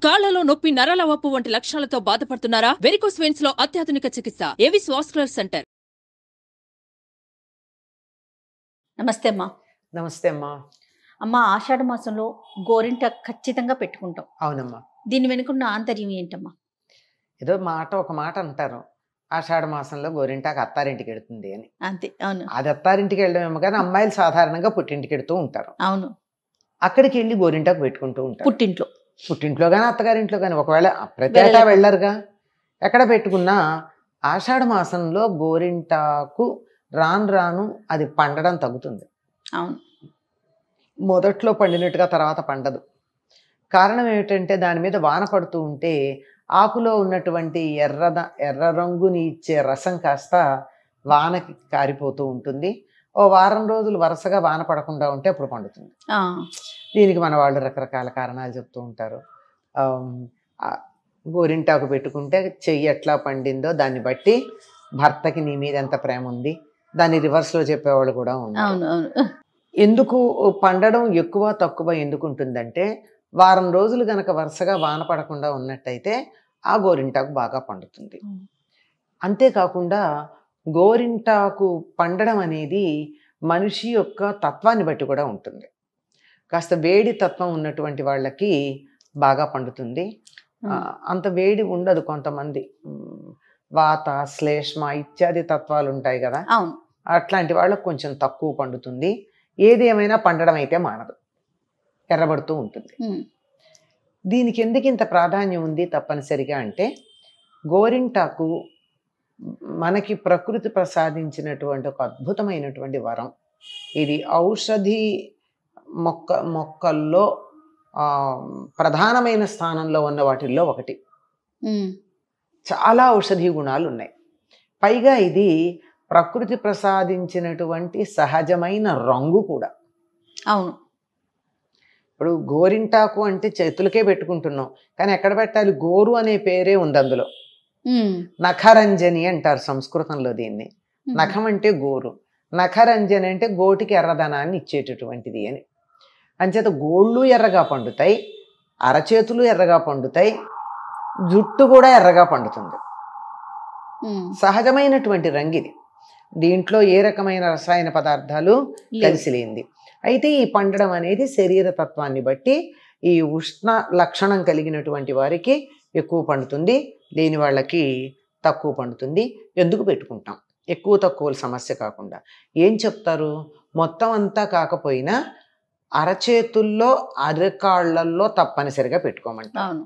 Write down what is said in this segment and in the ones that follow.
కాళ్లలో నొప్పి, నరాల వాపు వంటి లక్షణాలతో బాధపడుతున్నారా? వెరికోస్ వెయిన్స్ లో అత్యాధునిక చికిత్స ఏవిస్ వాస్కులర్ సెంటర్. నమస్తే అమ్మా. నమస్తే అమ్మా. అమ్మ, ఆషాఢ మాసంలో గోరింట ఖచ్చితంగా పెట్టుకుంటాం. అవునమ్మా. దీని వెనుకున్న ఆంతర్యం ఏంటమ్మా? ఏదో ఒక మాట అంటారు, ఆషాఢ మాసంలో గోరింటాకు అత్తారింటికి వెడుతుంది అని. అంతే. అవును. అది అత్తారింటికి వెళ్ళడమేమో కానీ అమ్మాయిలు సాధారణంగా పుట్టింటికి వెడుతూ ఉంటారు. అవును. అక్కడికి వెళ్ళి గోరింటాకు పెట్టుకుంటూ ఉంటారు. పుట్టింట్లో కానీ అత్తగారింట్లో కానీ. ఒకవేళ ప్రత్యేక వెళ్ళరుగా, ఎక్కడ పెట్టుకున్నా ఆషాఢ మాసంలో గోరింటాకు రాను రాను అది పండడం తగ్గుతుంది. అవును. మొదట్లో పండినట్టుగా తర్వాత పండదు. కారణం ఏమిటంటే దాని మీద వాన పడుతూ ఉంటే ఆకులో ఉన్నటువంటి ఎర్ర రంగుని ఇచ్చే రసం కాస్త వానకి కారిపోతూ ఉంటుంది. ఓ వారం రోజులు వరుసగా వాన పడకుండా ఉంటే అప్పుడు పండుతుంది. దీనికి మన వాళ్ళు రకరకాల కారణాలు చెప్తూ ఉంటారు. గోరింటాకు పెట్టుకుంటే చెయ్యి ఎట్లా పండిందో దాన్ని బట్టి భర్తకి నీ మీద ఎంత ప్రేమ ఉంది, దాన్ని రివర్స్లో చెప్పేవాళ్ళు కూడా ఉన్నారు. ఎందుకు పండడం ఎక్కువ తక్కువ ఎందుకు ఉంటుందంటే, వారం రోజులు గనక వరుసగా వాన పడకుండా ఉన్నట్టయితే ఆ గోరింటాకు బాగా పండుతుంది. అంతేకాకుండా గోరింటాకు పండడం అనేది మనిషి యొక్క తత్వాన్ని బట్టి కూడా ఉంటుంది. కాస్త వేడి తత్వం ఉన్నటువంటి వాళ్ళకి బాగా పండుతుంది. అంత వేడి ఉండదు. కొంతమంది వాత, శ్లేష్మ ఇత్యాది తత్వాలు ఉంటాయి కదా, అట్లాంటి వాళ్ళకు కొంచెం తక్కువ పండుతుంది. ఏది ఏమైనా పండడం అయితే మానదు, ఎర్రబడుతూ ఉంటుంది. దీనికి ఎందుకు ఇంత ప్రాధాన్యం ఉంది తప్పనిసరిగా అంటే, గోరింటాకు మనకి ప్రకృతి ప్రసాదించినటువంటి ఒక అద్భుతమైనటువంటి వరం. ఇది ఔషధి మొక్కల్లో ప్రధానమైన స్థానంలో ఉన్న వాటిల్లో ఒకటి. చాలా ఔషధీ గుణాలు ఉన్నాయి. పైగా ఇది ప్రకృతి ప్రసాదించినటువంటి సహజమైన రంగు కూడా. అవును. ఇప్పుడు గోరింటాకు అంటే చేతులకే పెట్టుకుంటున్నాం, కానీ ఎక్కడ పెట్టాలి? గోరు అనే పేరే ఉంది అందులో. నఖరంజని అంటారు సంస్కృతంలో దీన్ని. నఖం అంటే గోరు, నఖరంజని అంటే గోటికి ఎర్రదనాన్ని ఇచ్చేటటువంటిది అని. అంచేత గోళ్ళు ఎర్రగా పండుతాయి, అరచేతులు ఎర్రగా పండుతాయి, జుట్టు కూడా ఎర్రగా పండుతుంది. సహజమైనటువంటి రంగిది. దీంట్లో ఏ రకమైన రసాయన పదార్థాలు కలిసి లేనిది. అయితే ఈ పండడం అనేది శరీర తత్వాన్ని బట్టి ఈ ఉష్ణ లక్షణం కలిగినటువంటి వారికి ఎక్కువ పండుతుంది, లేని వాళ్ళకి తక్కువ పండుతుంది. ఎందుకు పెట్టుకుంటాం? ఎక్కువ తక్కువ సమస్య కాకుండా ఏం చెప్తారు? మొత్తం అంతా కాకపోయినా అరచేతుల్లో, అరకాళ్లల్లో తప్పనిసరిగా పెట్టుకోమంటారు.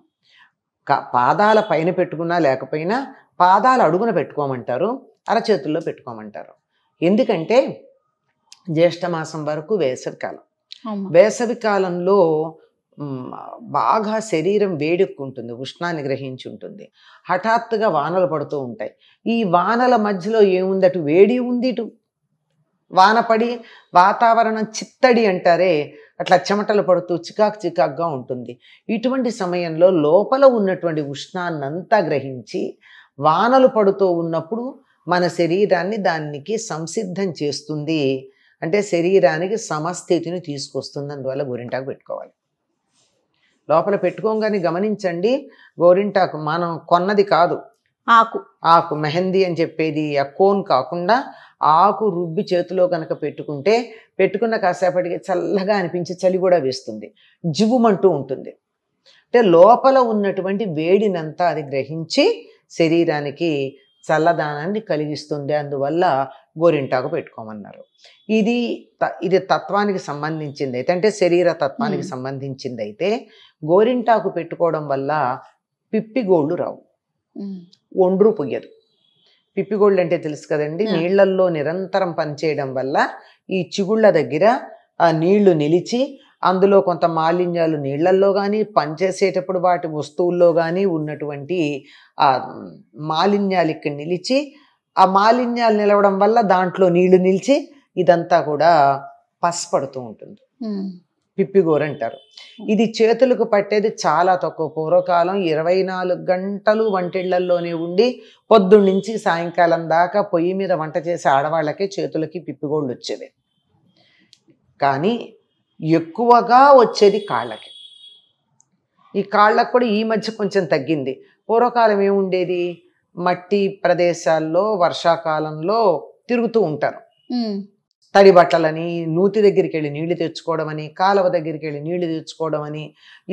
పాదాల పైన పెట్టుకున్నా లేకపోయినా పాదాల అడుగున పెట్టుకోమంటారు, అరచేతుల్లో పెట్టుకోమంటారు. ఎందుకంటే జ్యేష్ఠమాసం వరకు వేసవికాలం. వేసవికాలంలో బాగా శరీరం వేడెక్కుంటుంది, ఉష్ణాన్ని గ్రహించి ఉంటుంది. హఠాత్తుగా వానలు పడుతూ ఉంటాయి. ఈ వానల మధ్యలో ఏముంది? అటు వేడి ఉంది, ఇటు వాన పడి వాతావరణం చిత్తడి అంటారే, అట్లా చెమటలు పడుతూ చికాకుగా ఉంటుంది. ఇటువంటి సమయంలో లోపల ఉన్నటువంటి ఉష్ణాన్నంతా గ్రహించి వానలు పడుతూ ఉన్నప్పుడు మన శరీరాన్ని దానికి సంసిద్ధం చేస్తుంది. అంటే శరీరానికి సమస్థితిని తీసుకొస్తుంది. అందువల్ల గోరింటాకు పెట్టుకోవాలి. లోపల పెట్టుకోగానే గమనించండి, గోరింటాకు మనం కొన్నది కాదు, ఆకు మెహందీ అని చెప్పేది కోన్ కాకుండా ఆకు రుబ్బి చేతిలో కనుక పెట్టుకున్న కాసేపటికి చల్లగా అనిపించి చలి కూడా వేస్తుంది, జివ్వుమంటూ ఉంటుంది. అంటే లోపల ఉన్నటువంటి వేడినంతా అది గ్రహించి శరీరానికి చల్లదానాన్ని కలిగిస్తుంది. అందువల్ల గోరింటాకు పెట్టుకోమన్నారు. ఇది తత్వానికి సంబంధించింది అయితే, అంటే శరీర తత్వానికి సంబంధించింది అయితే, గోరింటాకు పెట్టుకోవడం వల్ల పిప్పిగోళ్ళు రావు, ఒండ్రు పొయ్యదు. పిప్పిగోళ్ళు అంటే తెలుసు కదండి, నీళ్లల్లో నిరంతరం పనిచేయడం వల్ల ఈ చిగుళ్ళ దగ్గర ఆ నీళ్లు నిలిచి అందులో కొంత మాలిన్యాలు నీళ్లల్లో కానీ పనిచేసేటప్పుడు వాటి వస్తువుల్లో కానీ ఉన్నటువంటి ఆ మాలిన్యాలు ఇక్కడ నిలిచి, ఆ మాలిన్యాలు నిలవడం వల్ల దాంట్లో నీళ్లు నిలిచి ఇదంతా కూడా పసపడుతూ ఉంటుంది. పిప్పిగోరు అంటారు. ఇది చేతులకు పట్టేది చాలా తక్కువ. పూర్వకాలం 24 గంటలు వంటిళ్లలోనే ఉండి పొద్దున్న నుంచి సాయంకాలం దాకా పొయ్యి మీద వంట చేసే ఆడవాళ్ళకే చేతులకి పిప్పిగోళ్ళు వచ్చేవి. కానీ ఎక్కువగా వచ్చేది కాళ్ళకి. ఈ కాళ్ళకు కూడా ఈ మధ్య కొంచెం తగ్గింది. పూర్వకాలం ఏముండేది, మట్టి ప్రదేశాల్లో వర్షాకాలంలో తిరుగుతూ ఉంటారు. తడి బట్టలని, నూతి దగ్గరికి వెళ్ళి నీళ్లు తెచ్చుకోవడం అని, కాలువ దగ్గరికి వెళ్ళి నీళ్లు తెచ్చుకోవడం అని,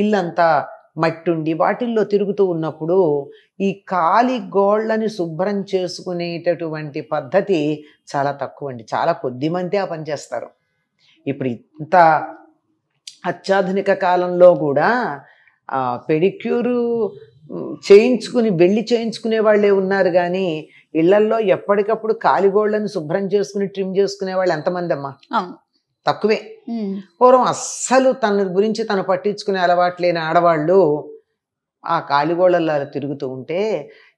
ఇల్లంతా మట్టి ఉండి వాటిల్లో తిరుగుతూ ఉన్నప్పుడు ఈ కాలి గోళ్ళని శుభ్రం చేసుకునేటటువంటి పద్ధతి చాలా తక్కువ అండి. చాలా కొద్ది మంది ఆ పని చేస్తారు. ఇప్పుడు ఇంత అత్యాధునిక కాలంలో కూడా పెడిక్యూరు చేయించుకునే వాళ్ళే ఉన్నారు. కానీ ఇళ్లల్లో ఎప్పటికప్పుడు కాలిగోళ్ళని శుభ్రం చేసుకుని ట్రిమ్ చేసుకునే వాళ్ళు ఎంతమంది అమ్మా? తక్కువే. పూర్వం అస్సలు తన గురించి తను పట్టించుకునే అలవాటు లేని ఆడవాళ్ళు ఆ కాలిగోళ్ళల్లో తిరుగుతూ ఉంటే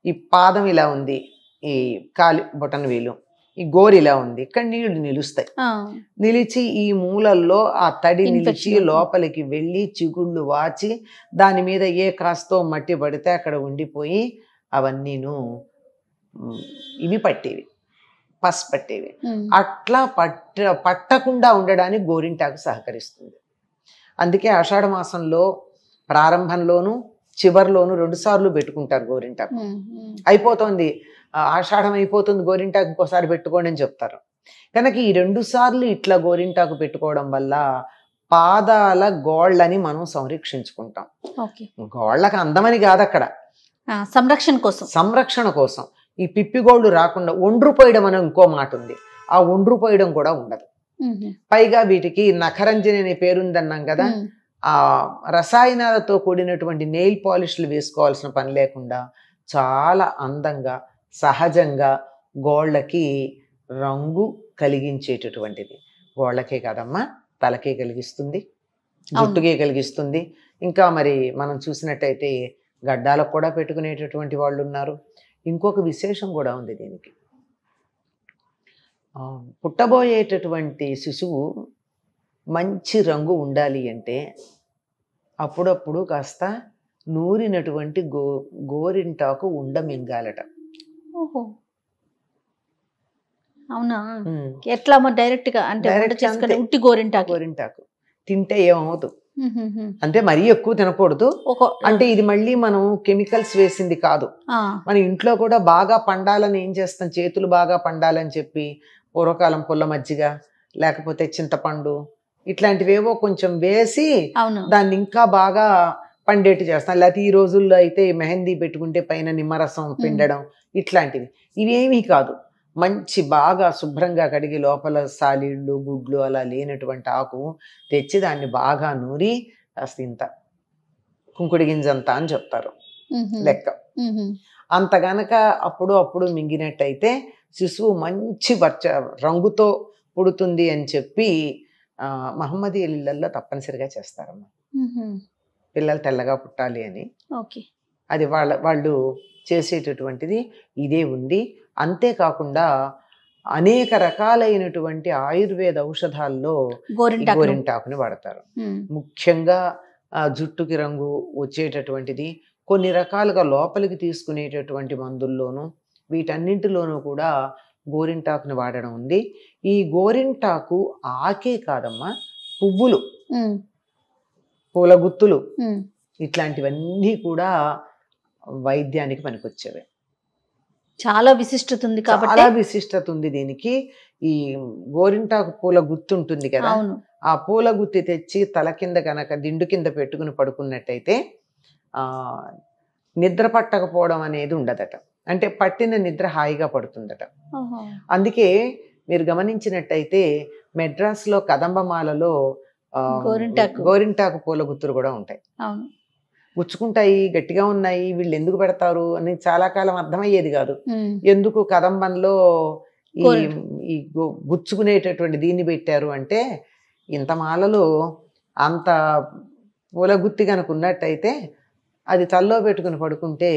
ఈ పాదం ఇలా ఉంది, ఈ కాలి బొటన వేలు, ఈ గోరు ఇలా ఉంది, ఇక్కడ నీళ్లు నిలుస్తాయి. నిలిచి ఈ మూలల్లో ఆ తడి నిలిచి లోపలికి వెళ్ళి చిగుళ్ళు వాచి దాని మీద ఏ కాస్తో మట్టి పడితే అక్కడ ఉండిపోయి అవన్నీను ఇవి పట్టేవి, పస్ పట్టేవి. అట్లా పట్టకుండా ఉండడానికి గోరింటాకు సహకరిస్తుంది. అందుకే ఆషాఢ మాసంలో ప్రారంభంలోను చివరిలోను 2 సార్లు పెట్టుకుంటారు గోరింటాకు. అయిపోతుంది, ఆషాఢం అయిపోతుంది, గోరింటాకు ఇంకోసారి పెట్టుకోండి అని చెప్తారు. కనుక ఈ 2 సార్లు ఇట్లా గోరింటాకు పెట్టుకోవడం వల్ల పాదాల గోళ్ళని మనం సంరక్షించుకుంటాం. గోళ్ళకి అందమని కాదు, అక్కడ సంరక్షణ కోసం. ఈ పిప్పిగోళ్ళు రాకుండా ఒండ్రు పోయడం అనే ఇంకో మాట ఉంది, ఆ ఒండ్రు పోయడం కూడా ఉండదు. పైగా వీటికి నఖరంజని అనే పేరుందన్నాం కదా, ఆ రసాయనాలతో కూడినటువంటి నెయిల్ పాలిష్లు వేసుకోవాల్సిన పని లేకుండా చాలా అందంగా సహజంగా గోళ్ళకి రంగు కలిగించేటటువంటిది. గోళ్ళకే కాదమ్మా, తలకే కలిగిస్తుంది, జుట్టుకే కలిగిస్తుంది. ఇంకా మరి మనం చూసినట్టయితే గడ్డాలకు కూడా పెట్టుకునేటటువంటి వాళ్ళు ఉన్నారు. ఇంకొక విశేషం కూడా ఉంది దీనికి. పుట్టబోయేటటువంటి శిశువు మంచి రంగు ఉండాలి అంటే అప్పుడప్పుడు కాస్త నూరినటువంటి గోరింటాకు మింగాలట. అవునా? ఎట్లా డైరెక్ట్ గా అంటే ఉట్టి గోరింటాకు తింటే ఏమవుతుంది అంటే మరీ ఎక్కువ తినకూడదు. అంటే ఇది మళ్ళీ మనం కెమికల్స్ వేసింది కాదు. మన ఇంట్లో కూడా బాగా పండాలని ఏం చేస్తాం, చేతులు బాగా పండాలని చెప్పి పూర్వకాలం పుల్ల మజ్జిగ లేకపోతే చింతపండు ఇట్లాంటివేవో కొంచెం వేసి దాన్ని ఇంకా బాగా పండేట్టు చేస్తాం. లేకపోతే ఈ రోజుల్లో అయితే మెహందీ పెట్టుకుంటే పైన నిమ్మరసం పిండడం ఇట్లాంటివి. ఇవేమీ కాదు, మంచి బాగా శుభ్రంగా కడిగి లోపల సాలీళ్ళు గుడ్లు అలా లేనటువంటి ఆకు తెచ్చి దాన్ని బాగా నూరి కాస్త ఇంత కుంకుడి గింజంతా అని చెప్తారు లెక్క. అంత గనక అప్పుడు మింగినట్టయితే శిశువు మంచి రంగుతో పుడుతుంది అని చెప్పి మహమ్మదీయుల ఇళ్లల్లో తప్పనిసరిగా చేస్తారమ్మా. పిల్లలు తెల్లగా పుట్టాలి అని అది వాళ్ళు చేసేటటువంటిది ఇదే ఉంది. అంతేకాకుండా అనేక రకాలైనటువంటి ఆయుర్వేద ఔషధాల్లో గోరింటాకుని వాడతారు. ముఖ్యంగా జుట్టుకి రంగు వచ్చేటటువంటిది, కొన్ని రకాలుగా లోపలికి తీసుకునేటటువంటి మందుల్లోనూ వీటన్నింటిలోనూ కూడా గోరింటాకుని వాడడం ఉంది. ఈ గోరింటాకు ఆకే కాదమ్మా, పువ్వులు, పూల గుత్తులు ఇట్లాంటివన్నీ కూడా వైద్యానికి పనికొచ్చేవి. చాలా విశిష్టత ఉంది కాబట్టి, చాలా విశిష్టత ఉంది దీనికి. ఈ గోరింటాకు పూల గుత్తి ఉంటుంది కదా, ఆ పూల గుత్తి తెచ్చి తల కింద కనుక దిండు కింద పెట్టుకుని పడుకున్నట్టయితే నిద్ర పట్టకపోవడం అనేది ఉండదట. అంటే పట్టిన నిద్ర హాయిగా పడుతుందట. అందుకే మీరు గమనించినట్టయితే మెడ్రాస్లో కదంబమాలలో గోరింటాకు పూల గుత్తులు కూడా ఉంటాయి. గుచ్చుకుంటాయి, గట్టిగా ఉన్నాయి, వీళ్ళు ఎందుకు పెడతారు అని చాలా కాలం అర్థమయ్యేది కాదు. ఎందుకు కదంబంలో ఈ గుచ్చుకునేటటువంటి దీన్ని పెట్టారు అంటే, ఇంత మాలలో అంత పూల గుత్తి కనుక ఉన్నట్టయితే అది తల్లో పెట్టుకుని పడుకుంటే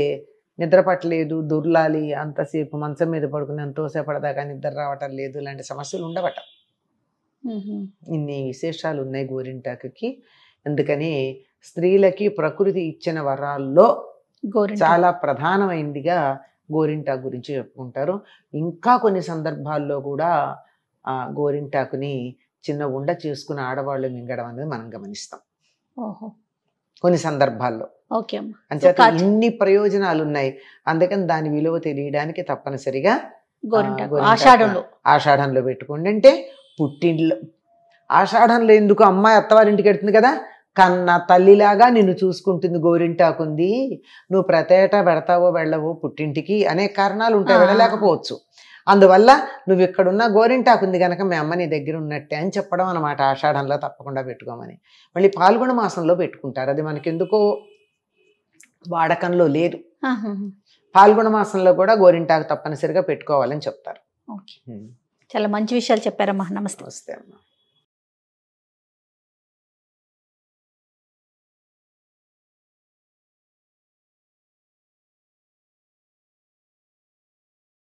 నిద్ర పట్టలేదు, దుర్లాలి, అంతసేపు మంచం మీద పడుకుని ఎంతోసేపడదాకా నిద్ర రావటం లేదు, ఇలాంటి సమస్యలు ఉండవట. ఇన్ని విశేషాలు ఉన్నాయి గోరింటాకుకి. అందుకని స్త్రీలకి ప్రకృతి ఇచ్చిన వరాల్లో చాలా ప్రధానమైనదిగా గోరింటాకు గురించి చెప్పుకుంటారు. ఇంకా కొన్ని సందర్భాల్లో కూడా ఆ గోరింటాకుని చిన్న ఉండ చేసుకుని ఆడవాళ్ళు మింగడం అనేది మనం గమనిస్తాం. కొన్ని సందర్భాల్లో. ఓకే అమ్మా. అంచేత ఇన్ని ప్రయోజనాలు ఉన్నాయి. అందుకని దాని విలువ తెలియడానికి తప్పనిసరిగా ఆషాఢంలో పెట్టుకోండి. అంటే పుట్టింట్లో ఆషాఢంలో ఎందుకు అమ్మాయి అత్తవారింటికి వెళ్తుంది కదా, కన్న తల్లిలాగా నిన్ను చూసుకుంటుంది, గోరింటాకుంది, నువ్వు ప్రతేటా పెడతావో వెళ్ళవో పుట్టింటికి అనే కారణాలు ఉంటాయి, వెళ్ళలేకపోవచ్చు. అందువల్ల నువ్వు ఇక్కడున్న గోరింటాకుంది కనుక మీ అమ్మ నీ దగ్గర ఉన్నట్టే అని చెప్పడం అనమాట. ఆషాఢంలో తప్పకుండా పెట్టుకోమని. మళ్ళీ పాల్గొన మాసంలో పెట్టుకుంటారు, అది మనకెందుకో వాడకంలో లేదు. పాల్గొన మాసంలో కూడా గోరింటాకు తప్పనిసరిగా పెట్టుకోవాలని చెప్తారు. చాలా మంచి విషయాలు చెప్పారమ్మా. నమస్తే. నమస్తే అమ్మా.